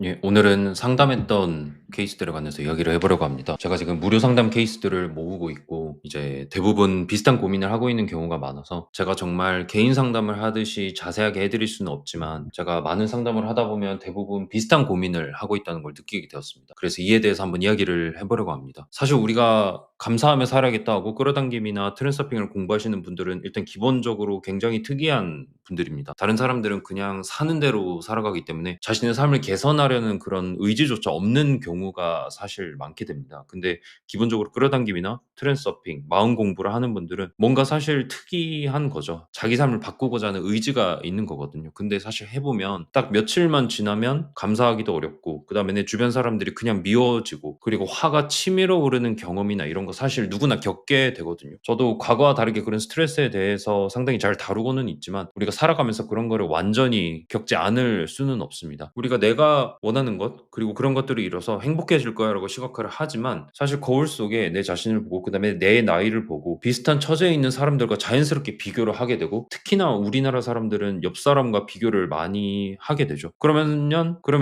예, 오늘은 상담했던 케이스들에 관해서 이야기를 해보려고 합니다. 제가 지금 무료 상담 케이스들을 모으고 있고, 이제 대부분 비슷한 고민을 하고 있는 경우가 많아서, 제가 정말 개인 상담을 하듯이 자세하게 해드릴 수는 없지만, 제가 많은 상담을 하다 보면 대부분 비슷한 고민을 하고 있다는 걸 느끼게 되었습니다. 그래서 이에 대해서 한번 이야기를 해보려고 합니다. 사실 우리가 감사하며 살아야겠다 하고 끌어당김이나 트랜스서핑을 공부하시는 분들은 일단 기본적으로 굉장히 특이한 분들입니다. 다른 사람들은 그냥 사는 대로 살아가기 때문에 자신의 삶을 개선하려는 그런 의지조차 없는 경우가 사실 많게 됩니다. 근데 기본적으로 끌어당김이나 트랜스서핑, 마음 공부를 하는 분들은 뭔가 사실 특이한 거죠. 자기 삶을 바꾸고자 하는 의지가 있는 거거든요. 근데 사실 해보면 딱 며칠만 지나면 감사하기도 어렵고, 그 다음에 내 주변 사람들이 그냥 미워지고, 그리고 화가 치밀어 오르는 경험이나 이런 거 사실 누구나 겪게 되거든요. 저도 과거와 다르게 그런 스트레스에 대해서 상당히 잘 다루고는 있지만, 우리가 살아가면서 그런 거를 완전히 겪지 않을 수는 없습니다. 우리가 내가 원하는 것, 그리고 그런 것들을 이뤄서 행복해질 거야라고 시각화를 하지만, 사실 거울 속에 내 자신을 보고 그다음에 내 나이를 보고 비슷한 처지에 있는 사람들과 자연스럽게 비교를 하게 되고, 특히나 우리나라 사람들은 옆 사람과 비교를 많이 하게 되죠. 그러면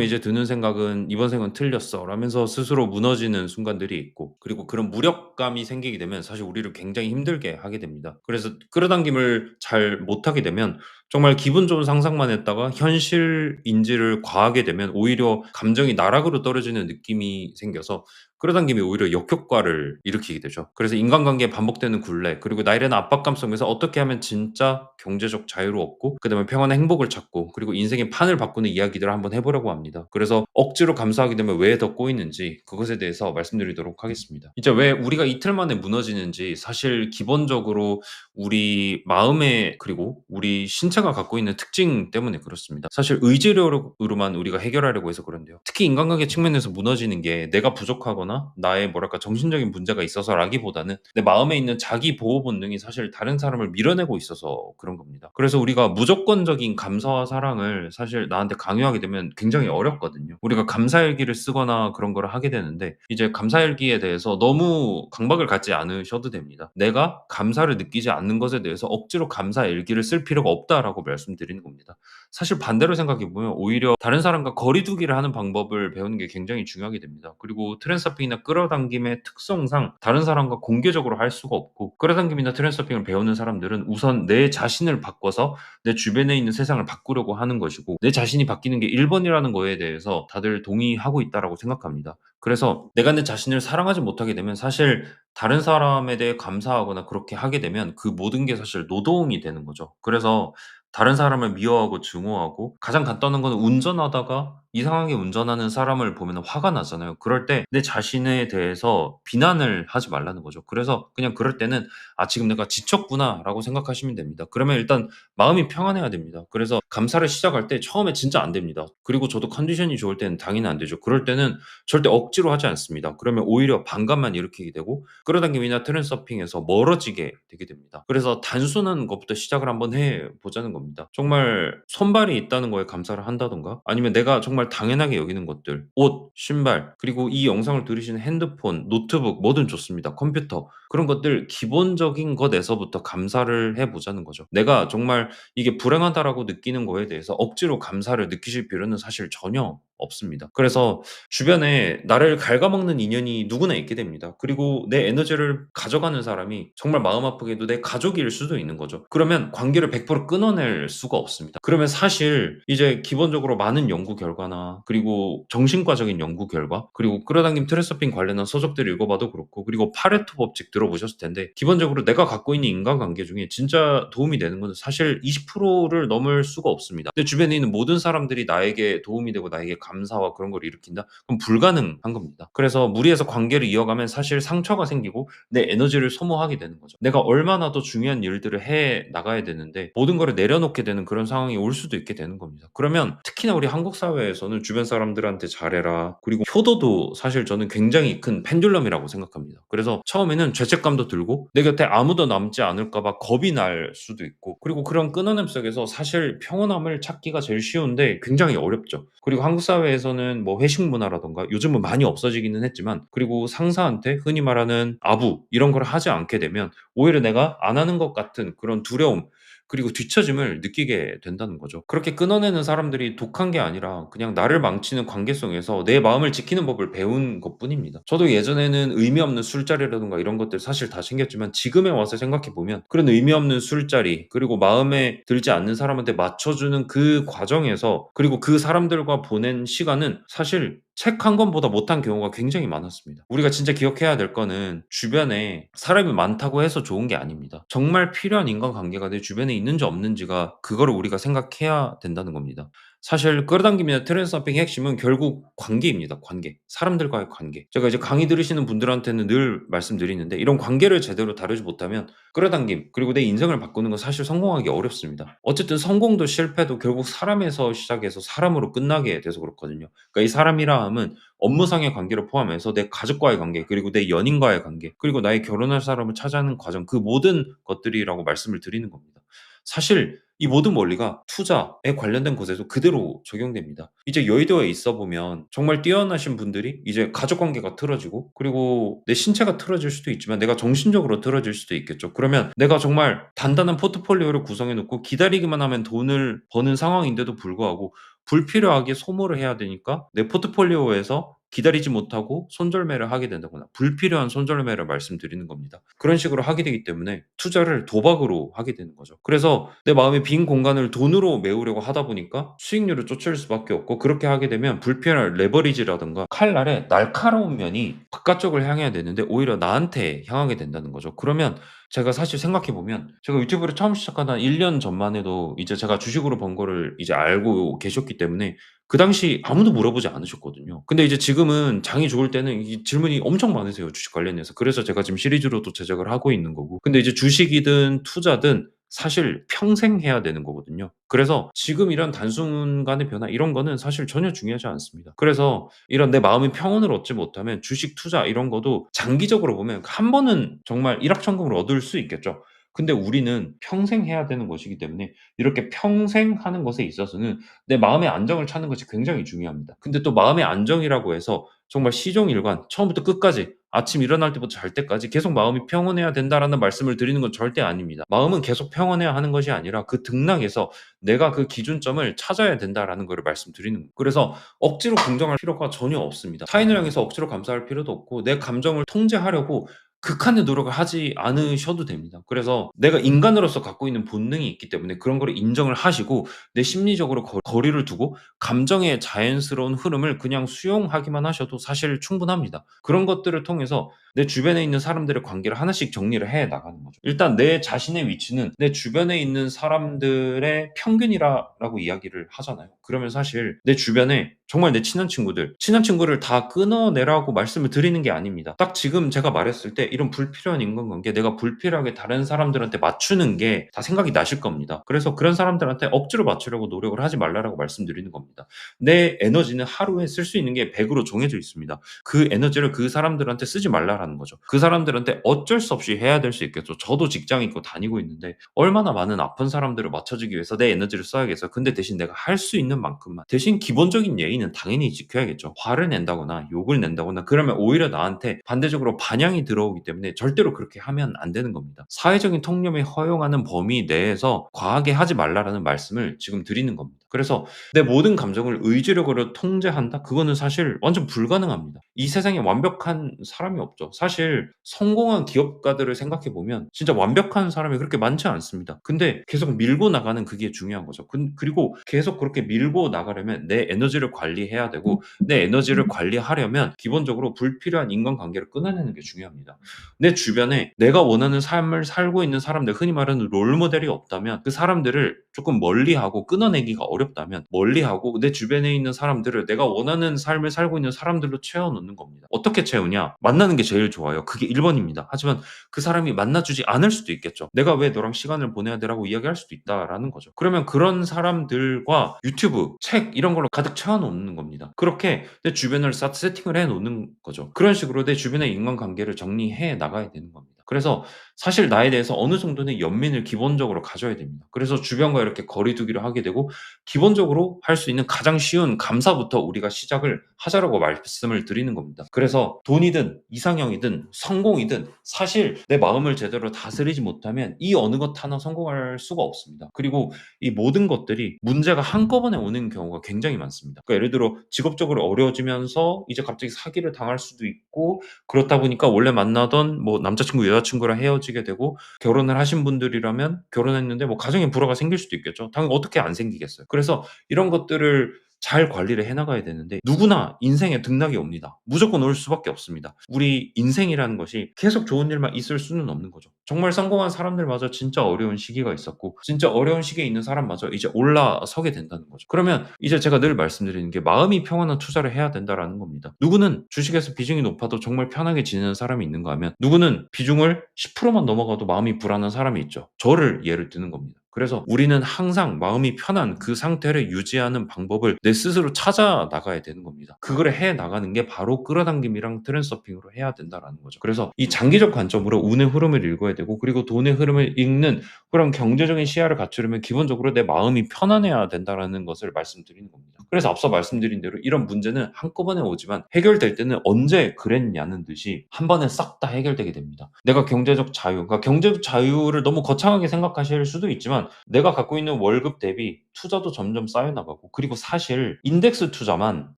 이제 드는 생각은 이번 생은 틀렸어 라면서 스스로 무너지는 순간들이 있고, 그리고 그런 무력감이 생기게 되면 사실 우리를 굉장히 힘들게 하게 됩니다. 그래서 끌어당김을 잘 못하게 되면 정말 기분 좋은 상상만 했다가 현실 인지를 과하게 되면 오히려 감정이 나락으로 떨어지는 느낌이 생겨서 끌어당김이 오히려 역효과를 일으키게 되죠. 그래서 인간관계에 반복되는 굴레, 그리고 나이라는 압박감 속에서 어떻게 하면 진짜 경제적 자유를 얻고 그다음에 평안한 행복을 찾고, 그리고 인생의 판을 바꾸는 이야기들을 한번 해보려고 합니다. 그래서 억지로 감사하게 되면 왜 더 꼬이는지 그것에 대해서 말씀드리도록 하겠습니다. 이제 왜 우리가 이틀 만에 무너지는지, 사실 기본적으로 우리 마음에, 그리고 우리 신체가 갖고 있는 특징 때문에 그렇습니다. 사실 의지력으로만 우리가 해결하려고 해서 그런데요. 특히 인간관계 측면에서 무너지는 게 내가 부족하거나 나의 뭐랄까 정신적인 문제가 있어서라기보다는 내 마음에 있는 자기 보호 본능이 사실 다른 사람을 밀어내고 있어서 그런 겁니다. 그래서 우리가 무조건적인 감사와 사랑을 사실 나한테 강요하게 되면 굉장히 어렵거든요. 우리가 감사일기를 쓰거나 그런 거를 하게 되는데, 이제 감사일기에 대해서 너무 강박을 갖지 않으셔도 됩니다. 내가 감사를 느끼지 않는 것에 대해서 억지로 감사일기를 쓸 필요가 없다라고 말씀드리는 겁니다. 사실 반대로 생각해 보면 오히려 다른 사람과 거리 두기를 하는 방법을 배우는 게 굉장히 중요하게 됩니다. 그리고 트랜스서핑이나 끌어당김의 특성상 다른 사람과 공개적으로 할 수가 없고, 끌어당김이나 트랜스서핑을 배우는 사람들은 우선 내 자신을 바꿔서 내 주변에 있는 세상을 바꾸려고 하는 것이고, 내 자신이 바뀌는 게 1번이라는 거에 대해서 다들 동의하고 있다라고 생각합니다. 그래서 내가 내 자신을 사랑하지 못하게 되면 사실 다른 사람에 대해 감사하거나 그렇게 하게 되면 그 모든 게 사실 노동이 되는 거죠. 그래서 다른 사람을 미워하고 증오하고, 가장 간단한 거는 운전하다가 이상하게 운전하는 사람을 보면 화가 나잖아요. 그럴 때 내 자신에 대해서 비난을 하지 말라는 거죠. 그래서 그냥 그럴 때는 '아 지금 내가 지쳤구나.'라고 생각하시면 됩니다. 그러면 일단 마음이 평안해야 됩니다. 그래서 감사를 시작할 때 처음에 진짜 안 됩니다. 그리고 저도 컨디션이 좋을 때는 당연히 안 되죠. 그럴 때는 절대 억지로 하지 않습니다. 그러면 오히려 반감만 일으키게 되고 끌어당김이나 트랜스서핑에서 멀어지게 되게 됩니다. 그래서 단순한 것부터 시작을 한번 해 보자는 겁니다. 정말 손발이 있다는 거에 감사를 한다든가, 아니면 내가 정말 당연하게 여기는 것들, 옷, 신발, 그리고 이 영상을 들으시는 핸드폰, 노트북 뭐든 좋습니다. 컴퓨터, 그런 것들 기본적인 것에서부터 감사를 해 보자는 거죠. 내가 정말 이게 불행하다라고 느끼는 거에 대해서 억지로 감사를 느끼실 필요는 사실 전혀 없습니다. 그래서 주변에 나를 갉아먹는 인연이 누구나 있게 됩니다. 그리고 내 에너지를 가져가는 사람이 정말 마음 아프게도 내 가족일 수도 있는 거죠. 그러면 관계를 100% 끊어낼 수가 없습니다. 그러면 사실 이제 기본적으로 많은 연구 결과나, 그리고 정신과적인 연구 결과, 그리고 끌어당김 트랜스서핑 관련한 서적들을 읽어봐도 그렇고, 그리고 파레토 법칙 들어보셨을 텐데, 기본적으로 내가 갖고 있는 인간관계 중에 진짜 도움이 되는 건 사실 20%를 넘을 수가 없습니다. 내 주변에 있는 모든 사람들이 나에게 도움이 되고 나에게 감사와 그런 걸 일으킨다? 그럼 불가능한 겁니다. 그래서 무리해서 관계를 이어가면 사실 상처가 생기고 내 에너지를 소모하게 되는 거죠. 내가 얼마나 더 중요한 일들을 해 나가야 되는데 모든 거를 내려놓게 되는 그런 상황이 올 수도 있게 되는 겁니다. 그러면 특히나 우리 한국 사회에서는 주변 사람들한테 잘해라, 그리고 효도도 사실 저는 굉장히 큰 펜듈럼이라고 생각합니다. 그래서 처음에는 죄책감도 들고 내 곁에 아무도 남지 않을까 봐 겁이 날 수도 있고, 그리고 그런 끊어냄 속에서 사실 평온함을 찾기가 제일 쉬운데 굉장히 어렵죠. 그리고 한국 사회에서는 뭐 회식 문화라든가 요즘은 많이 없어지기는 했지만, 그리고 상사한테 흔히 말하는 아부 이런 걸 하지 않게 되면 오히려 내가 안 하는 것 같은 그런 두려움, 그리고 뒤처짐을 느끼게 된다는 거죠. 그렇게 끊어내는 사람들이 독한 게 아니라 그냥 나를 망치는 관계성에서 내 마음을 지키는 법을 배운 것뿐입니다. 저도 예전에는 의미 없는 술자리라든가 이런 것들 사실 다 챙겼지만 지금에 와서 생각해 보면 그런 의미 없는 술자리 그리고 마음에 들지 않는 사람한테 맞춰주는 그 과정에서 그리고 그 사람들과 보낸 시간은 사실 책 한 권보다 못한 경우가 굉장히 많았습니다. 우리가 진짜 기억해야 될 거는 주변에 사람이 많다고 해서 좋은 게 아닙니다. 정말 필요한 인간관계가 내 주변에 있는지 없는지가 그거를 우리가 생각해야 된다는 겁니다. 사실 끌어당김이나 트랜스서핑의 핵심은 결국 관계입니다. 관계. 사람들과의 관계. 제가 이제 강의 들으시는 분들한테는 늘 말씀드리는데 이런 관계를 제대로 다루지 못하면 끌어당김 그리고 내 인생을 바꾸는 건 사실 성공하기 어렵습니다. 어쨌든 성공도 실패도 결국 사람에서 시작해서 사람으로 끝나게 돼서 그렇거든요. 그러니까 이 사람이라 함은 업무상의 관계를 포함해서 내 가족과의 관계, 그리고 내 연인과의 관계, 그리고 나의 결혼할 사람을 찾아가는 과정, 그 모든 것들이라고 말씀을 드리는 겁니다. 사실 이 모든 원리가 투자에 관련된 곳에도 그대로 적용됩니다. 이제 여의도에 있어 보면 정말 뛰어나신 분들이 이제 가족 관계가 틀어지고 그리고 내 신체가 틀어질 수도 있지만 내가 정신적으로 틀어질 수도 있겠죠. 그러면 내가 정말 단단한 포트폴리오를 구성해 놓고 기다리기만 하면 돈을 버는 상황인데도 불구하고 불필요하게 소모를 해야 되니까 내 포트폴리오에서 기다리지 못하고 손절매를 하게 된다거나 불필요한 손절매를 말씀드리는 겁니다. 그런 식으로 하게 되기 때문에 투자를 도박으로 하게 되는 거죠. 그래서 내 마음의 빈 공간을 돈으로 메우려고 하다 보니까 수익률을 쫓을 수밖에 없고 그렇게 하게 되면 불필요한 레버리지라든가 칼날의 날카로운 면이 바깥쪽을 향해야 되는데 오히려 나한테 향하게 된다는 거죠. 그러면 제가 사실 생각해 보면 제가 유튜브를 처음 시작한 한 1년 전만 해도 이제 제가 주식으로 번 거를 이제 알고 계셨기 때문에 그 당시 아무도 물어보지 않으셨거든요. 근데 이제 지금은 장이 좋을 때는 이 질문이 엄청 많으세요, 주식 관련해서. 그래서 제가 지금 시리즈로도 제작을 하고 있는 거고. 근데 이제 주식이든 투자든 사실 평생 해야 되는 거거든요. 그래서 지금 이런 단순간의 변화 이런 거는 사실 전혀 중요하지 않습니다. 그래서 이런 내 마음의 평온을 얻지 못하면 주식 투자 이런 것도 장기적으로 보면 한 번은 정말 일확천금을 얻을 수 있겠죠. 근데 우리는 평생 해야 되는 것이기 때문에 이렇게 평생 하는 것에 있어서는 내 마음의 안정을 찾는 것이 굉장히 중요합니다. 근데 또 마음의 안정이라고 해서 정말 시종일관 처음부터 끝까지 아침 일어날 때부터 잘 때까지 계속 마음이 평온해야 된다라는 말씀을 드리는 건 절대 아닙니다. 마음은 계속 평온해야 하는 것이 아니라 그 등락에서 내가 그 기준점을 찾아야 된다라는 거를 말씀드리는 거예요. 그래서 억지로 긍정할 필요가 전혀 없습니다. 타인을 향해서 억지로 감사할 필요도 없고 내 감정을 통제하려고 극한의 노력을 하지 않으셔도 됩니다. 그래서 내가 인간으로서 갖고 있는 본능이 있기 때문에 그런 거를 인정을 하시고 내 심리적으로 거리를 두고 감정의 자연스러운 흐름을 그냥 수용하기만 하셔도 사실 충분합니다. 그런 것들을 통해서 내 주변에 있는 사람들의 관계를 하나씩 정리를 해 나가는 거죠. 일단 내 자신의 위치는 내 주변에 있는 사람들의 평균이라고 이야기를 하잖아요. 그러면 사실 내 주변에 정말 내 친한 친구를 다 끊어내라고 말씀을 드리는 게 아닙니다. 딱 지금 제가 말했을 때 이런 불필요한 인간관계, 내가 불필요하게 다른 사람들한테 맞추는 게 다 생각이 나실 겁니다. 그래서 그런 사람들한테 억지로 맞추려고 노력을 하지 말라라고 말씀드리는 겁니다. 내 에너지는 하루에 쓸 수 있는 게 100으로 정해져 있습니다. 그 에너지를 그 사람들한테 쓰지 말라라는 거죠. 그 사람들한테 어쩔 수 없이 해야 될 수 있겠죠. 저도 직장 있고 다니고 있는데 얼마나 많은 아픈 사람들을 맞춰주기 위해서 내 에너지를 써야겠어요. 근데 대신 내가 할 수 있는 만큼만 대신 기본적인 예의는 당연히 지켜야겠죠. 화를 낸다거나 욕을 낸다거나 그러면 오히려 나한테 반대적으로 반향이 들어오기 때문에 절대로 그렇게 하면 안 되는 겁니다. 사회적인 통념이 허용하는 범위 내에서 과하게 하지 말라라는 말씀을 지금 드리는 겁니다. 그래서 내 모든 감정을 의지력으로 통제한다? 그거는 사실 완전 불가능합니다. 이 세상에 완벽한 사람이 없죠. 사실 성공한 기업가들을 생각해 보면 진짜 완벽한 사람이 그렇게 많지 않습니다. 근데 계속 밀고 나가는 그게 중요한 거죠. 그리고 계속 그렇게 밀고 나가려면 내 에너지를 관리해야 되고 내 에너지를 관리하려면 기본적으로 불필요한 인간관계를 끊어내는 게 중요합니다. 내 주변에 내가 원하는 삶을 살고 있는 사람들, 흔히 말하는 롤모델이 없다면 그 사람들을 조금 멀리하고 끊어내기가 어렵다면 멀리하고 내 주변에 있는 사람들을 내가 원하는 삶을 살고 있는 사람들로 채워놓는 겁니다. 어떻게 채우냐? 만나는 게 제일 좋아요. 그게 1번입니다. 하지만 그 사람이 만나주지 않을 수도 있겠죠. 내가 왜 너랑 시간을 보내야 되라고 이야기할 수도 있다라는 거죠. 그러면 그런 사람들과 유튜브, 책 이런 걸로 가득 채워놓는 겁니다. 그렇게 내 주변을 세팅을 해놓는 거죠. 그런 식으로 내 주변의 인간관계를 정리해 나가야 되는 겁니다. 그래서 사실 나에 대해서 어느 정도는 연민을 기본적으로 가져야 됩니다. 그래서 주변과 이렇게 거리 두기를 하게 되고 기본적으로 할 수 있는 가장 쉬운 감사부터 우리가 시작을 하자라고 말씀을 드리는 겁니다. 그래서 돈이든 이상형이든 성공이든 사실 내 마음을 제대로 다스리지 못하면 이 어느 것 하나 성공할 수가 없습니다. 그리고 이 모든 것들이 문제가 한꺼번에 오는 경우가 굉장히 많습니다. 그러니까 예를 들어 직업적으로 어려워지면서 이제 갑자기 사기를 당할 수도 있고 그렇다 보니까 원래 만나던 뭐 남자친구, 여자친구랑 헤어지게 되고 결혼을 하신 분들이라면 결혼했는데 뭐 가정에 불화가 생길 수도 있겠죠. 당연히 어떻게 안 생기겠어요. 그래서 이런 것들을 잘 관리를 해 나가야 되는데 누구나 인생에 등락이 옵니다. 무조건 올 수밖에 없습니다. 우리 인생이라는 것이 계속 좋은 일만 있을 수는 없는 거죠. 정말 성공한 사람들마저 진짜 어려운 시기가 있었고 진짜 어려운 시기에 있는 사람마저 이제 올라서게 된다는 거죠. 그러면 이제 제가 늘 말씀드리는 게 마음이 평안한 투자를 해야 된다라는 겁니다. 누구는 주식에서 비중이 높아도 정말 편하게 지내는 사람이 있는가 하면 누구는 비중을 10%만 넘어가도 마음이 불안한 사람이 있죠. 저를 예를 드는 겁니다. 그래서 우리는 항상 마음이 편한 그 상태를 유지하는 방법을 내 스스로 찾아 나가야 되는 겁니다. 그걸 해 나가는 게 바로 끌어당김이랑 트랜스서핑으로 해야 된다라는 거죠. 그래서 이 장기적 관점으로 운의 흐름을 읽어야 되고 그리고 돈의 흐름을 읽는 그런 경제적인 시야를 갖추려면 기본적으로 내 마음이 편안해야 된다라는 것을 말씀드리는 겁니다. 그래서 앞서 말씀드린 대로 이런 문제는 한꺼번에 오지만 해결될 때는 언제 그랬냐는 듯이 한 번에 싹 다 해결되게 됩니다. 내가 경제적 자유, 그러니까 경제적 자유를 너무 거창하게 생각하실 수도 있지만 내가 갖고 있는 월급 대비 투자도 점점 쌓여 나가고 그리고 사실 인덱스 투자만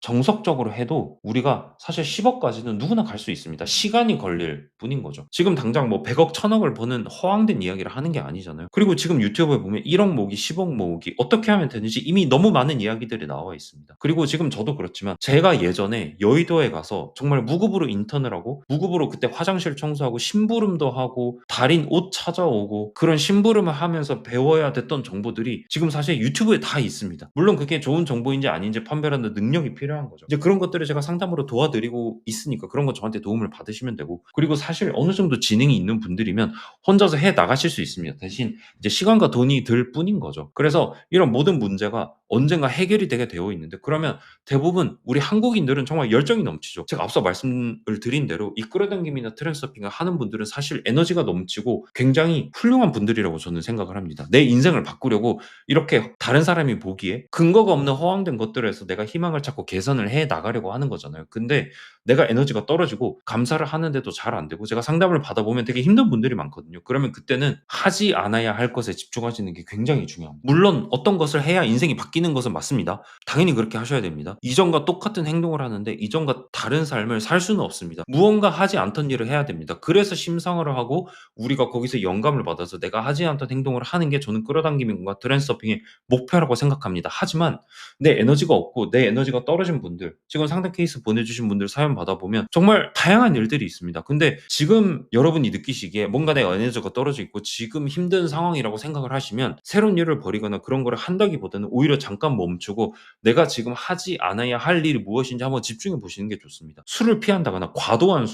정석적으로 해도 우리가 사실 10억까지는 누구나 갈 수 있습니다. 시간이 걸릴 뿐인 거죠. 지금 당장 뭐 100억, 1000억을 버는 허황된 이야기를 하는 게 아니잖아요. 그리고 지금 유튜브에 보면 1억 모으기, 10억 모으기 어떻게 하면 되는지 이미 너무 많은 이야기들이 나와 있습니다. 그리고 지금 저도 그렇지만 제가 예전에 여의도에 가서 정말 무급으로 인턴을 하고 무급으로 그때 화장실 청소하고 심부름도 하고 달인 옷 찾아오고 그런 심부름을 하면서 배워야 됐던 정보들이 지금 사실 유튜브에 다 있습니다. 물론 그게 좋은 정보인지 아닌지 판별하는 능력이 필요한 거죠. 이제 그런 것들을 제가 상담으로 도와드리고 있으니까 그런 거 저한테 도움을 받으시면 되고 그리고 사실 어느 정도 지능이 있는 분들이면 혼자서 해 나가실 수 있습니다. 대신 이제 시간과 돈이 들 뿐인 거죠. 그래서 이런 모든 문제가 언젠가 해결이 되게 되어 있는데 그러면 대부분 우리 한국인들은 정말 열정이 넘치죠. 제가 앞서 말씀을 드린 대로 이 끌어당김이나 트랜스서핑을 하는 분들은 사실 에너지가 넘치고 굉장히 훌륭한 분들이라고 저는 생각을 합니다. 내 인생을 바꾸려고 이렇게 다른 사람이 보기에 근거가 없는 허황된 것들에서 내가 희망을 찾고 개선을 해 나가려고 하는 거잖아요. 근데 내가 에너지가 떨어지고 감사를 하는데도 잘 안 되고 제가 상담을 받아보면 되게 힘든 분들이 많거든요. 그러면 그때는 하지 않아야 할 것에 집중하시는 게 굉장히 중요합니다. 물론 어떤 것을 해야 인생이 바뀌는 것은 맞습니다. 당연히 그렇게 하셔야 됩니다. 이전과 똑같은 행동을 하는데 이전과 다른 삶을 살 수는 없습니다. 무언가 하지 않던 일을 해야 됩니다. 그래서 심상을 하고 우리가 거기서 영감을 받아서 내가 하지 않던 행동을 하는 게 저는 끌어당김과 트랜스서핑의 목표라고 생각합니다. 하지만 내 에너지가 없고 내 에너지가 떨어진 분들 지금 상담 케이스 보내주신 분들 사연 받아보면 정말 다양한 일들이 있습니다. 근데 지금 여러분이 느끼시기에 뭔가 내 에너지가 떨어져 있고 지금 힘든 상황이라고 생각을 하시면 새로운 일을 벌이거나 그런 거를 한다기보다는 오히려 잠깐 멈추고 내가 지금 하지 않아야 할 일이 무엇인지 한번 집중해 보시는 게 좋습니다. 술을 피한다거나 과도한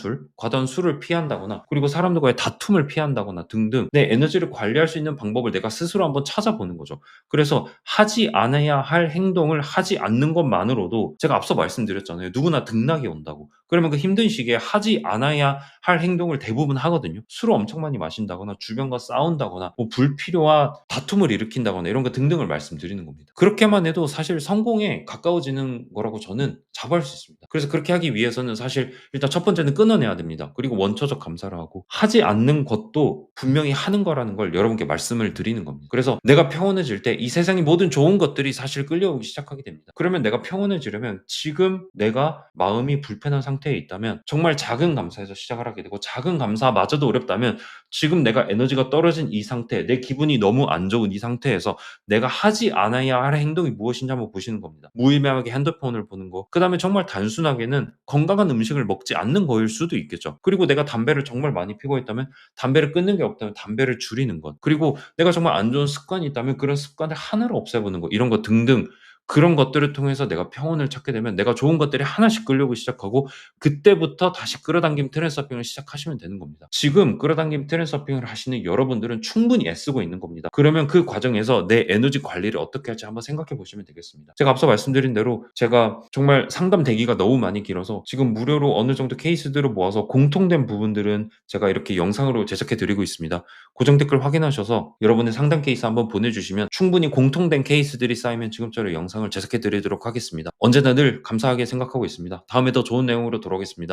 술을 피한다거나 그리고 사람들과의 다툼을 피한다거나 등등 내 에너지를 관리할 수 있는 방법을 내가 스스로 한번 찾아보는 거죠. 그래서 하지 않아야 할 행동을 하지 않는 것만으로도 제가 앞서 말씀드렸잖아요. 누구나 등락이 온다고. 그러면 그 힘든 시기에 하지 않아야 할 행동을 대부분 하거든요. 술을 엄청 많이 마신다거나 주변과 싸운다거나 뭐 불필요한 다툼을 일으킨다거나 이런 거 등등을 말씀드리는 겁니다. 그렇게만 해도 사실 성공에 가까워지는 거라고 저는 자부할 수 있습니다. 그래서 그렇게 하기 위해서는 사실 일단 첫 번째는 끊어내야 됩니다. 그리고 원초적 감사를 하고 하지 않는 것도 분명히 하는 거라는 걸 여러분께 말씀을 드리는 겁니다. 그래서 내가 평온해질 때 이 세상의 모든 좋은 것들이 사실 끌려오기 시작하게 됩니다. 그러면 내가 평온해지려면 지금 내가 마음이 불편한 상태에 있다면 정말 작은 감사에서 시작을 하게 되고 작은 감사마저도 어렵다면 지금 내가 에너지가 떨어진 이 상태, 내 기분이 너무 안 좋은 이 상태에서 내가 하지 않아야 할 행동이 무엇인지 한번 보시는 겁니다. 무의미하게 핸드폰을 보는 거. 그다음에 정말 단순하게는 건강한 음식을 먹지 않는 거일 수도 있겠죠. 그리고 내가 담배를 정말 많이 피고 있다면 담배를 끊는 게 없다면 담배를 줄이는 것. 그리고 내가 정말 안 좋은 습관이 있다면 그런 습관을 하나로 없애보는 것. 이런 거 등등 그런 것들을 통해서 내가 평온을 찾게 되면 내가 좋은 것들이 하나씩 끌려오기 시작하고 그때부터 다시 끌어당김 트랜스서핑을 시작하시면 되는 겁니다. 지금 끌어당김 트랜스서핑을 하시는 여러분들은 충분히 애쓰고 있는 겁니다. 그러면 그 과정에서 내 에너지 관리를 어떻게 할지 한번 생각해 보시면 되겠습니다. 제가 앞서 말씀드린 대로 제가 정말 상담 대기가 너무 많이 길어서 지금 무료로 어느 정도 케이스들을 모아서 공통된 부분들은 제가 이렇게 영상으로 제작해 드리고 있습니다. 고정 댓글 확인하셔서 여러분의 상담 케이스 한번 보내주시면 충분히 공통된 케이스들이 쌓이면 지금처럼 영상을 제작해 드리도록 하겠습니다. 언제나 늘 감사하게 생각하고 있습니다. 다음에 더 좋은 내용으로 돌아오겠습니다.